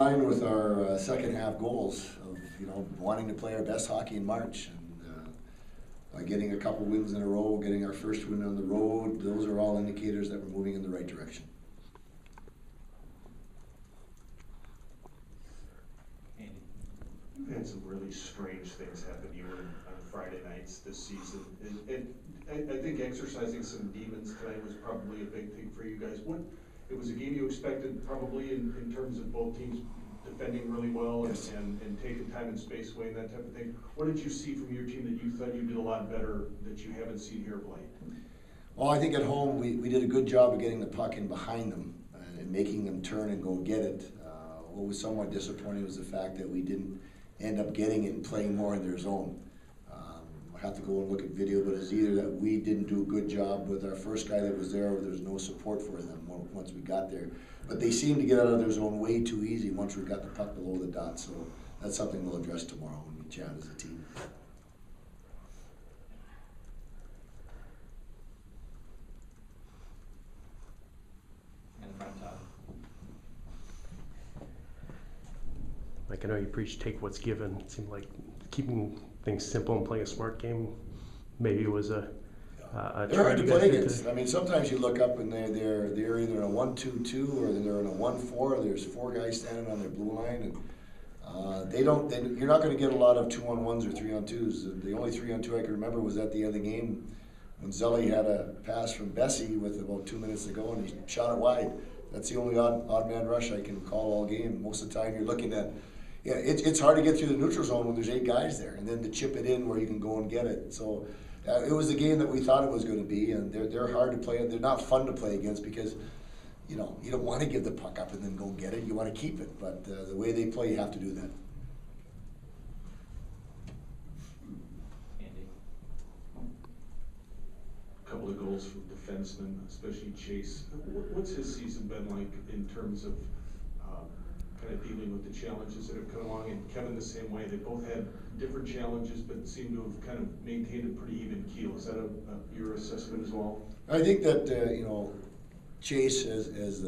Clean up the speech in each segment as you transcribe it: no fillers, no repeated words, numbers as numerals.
Line with our second half goals of wanting to play our best hockey in March, and by getting a couple wins in a row, getting our first win on the road, those are all indicators that we're moving in the right direction. You've had some really strange things happen to you on Friday nights this season, and I think exercising some demons tonight was probably a big thing for you guys. It was a game you expected probably in terms of both teams defending really well, yes, and taking time and space away and that type of thing. What did you see from your team that you thought you did a lot better that you haven't seen here of late? Well, I think at home we did a good job of getting the puck in behind them and making them turn and go get it. What was somewhat disappointing was the fact that we didn't end up getting it and playing more in their zone. I have to go and look at video, but it's either that we didn't do a good job with our first guy that was there, or there's no support for them once we got there. But they seemed to get out of their zone way too easy once we got the puck below the dot. So that's something we'll address tomorrow when we chat as a team. And front top. Like, I know you preach take what's given. It seemed like keeping things simple and playing a smart game maybe was a they're hard to play against. I mean, sometimes you look up and they're either in a 1-2-2 or they're in a 1-4. There's four guys standing on their blue line, and you're not going to get a lot of 2-on-1s or 3-on-2s. The only 3-on-2 I can remember was at the end of the game when Zelli had a pass from Bessie with about 2 minutes to go, and he shot it wide. That's the only odd man rush I can call all game. Most of the time, you're looking at. Yeah, it's hard to get through the neutral zone when there's 8 guys there, and then to chip it in where you can go and get it. So it was the game that we thought it was going to be, and they're hard to play. They're not fun to play against because you don't want to give the puck up and then go get it. You want to keep it, but the way they play, you have to do that. Andy. A couple of goals from defensemen, especially Chase. What's his season been like in terms of kind of dealing with the challenges that have come along? And Kevin the same way. They both had different challenges, but seem to have kind of maintained a pretty even keel. Is that your assessment as well? I think that Chase as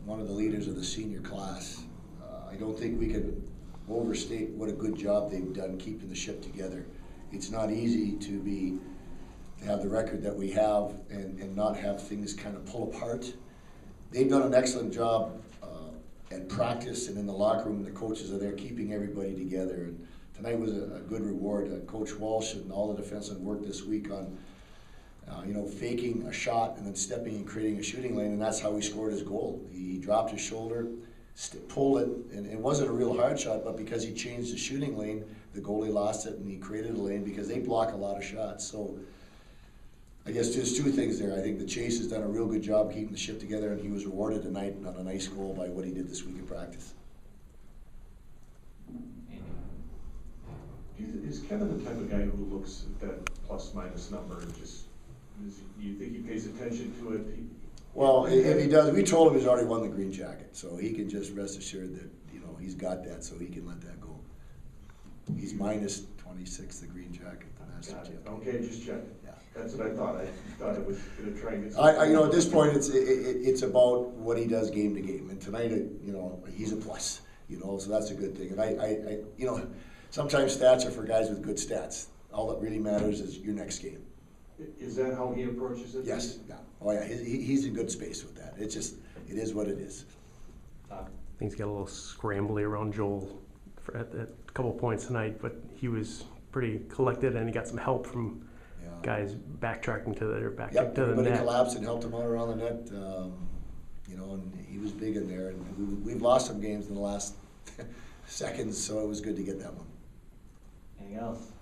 one of the leaders of the senior class, I don't think we can overstate what a good job they've done keeping the ship together. It's not easy to have the record that we have and not have things kind of pull apart. They've done an excellent job at practice and in the locker room. The coaches are there keeping everybody together. And tonight was a good reward. Coach Walsh and all the defensemen worked this week on faking a shot and then stepping and creating a shooting lane, and that's how he scored his goal. He dropped his shoulder, pulled it, and it wasn't a real hard shot, but because he changed the shooting lane, the goalie lost it, and he created a lane because they block a lot of shots. So I guess there's two things there. I think the Chase has done a real good job keeping the ship together, and he was rewarded tonight on a nice goal by what he did this week in practice. Is Kevin the type of guy who looks at that plus-minus number and just, do you think he pays attention to it? Well, if he does, we told him he's already won the green jacket, so he can just rest assured that he's got that, so he can let that go. He's minus 26, the green jacket. Okay, just check. Yeah. That's what I thought. I thought it was going to try and get. At this point, it's about what he does game to game, and tonight, he's a plus. So that's a good thing. And sometimes stats are for guys with good stats. All that really matters is your next game. Is that how he approaches it? Yes. Yeah. Oh yeah. He's in good space with that. It is what it is. Things got a little scrambly around Joel at a couple of points tonight, but he was pretty collected, and he got some help from guys backtracking to the net. Everybody collapsed and helped him out around the net. And he was big in there. And we've lost some games in the last seconds, so it was good to get that one. Anything else?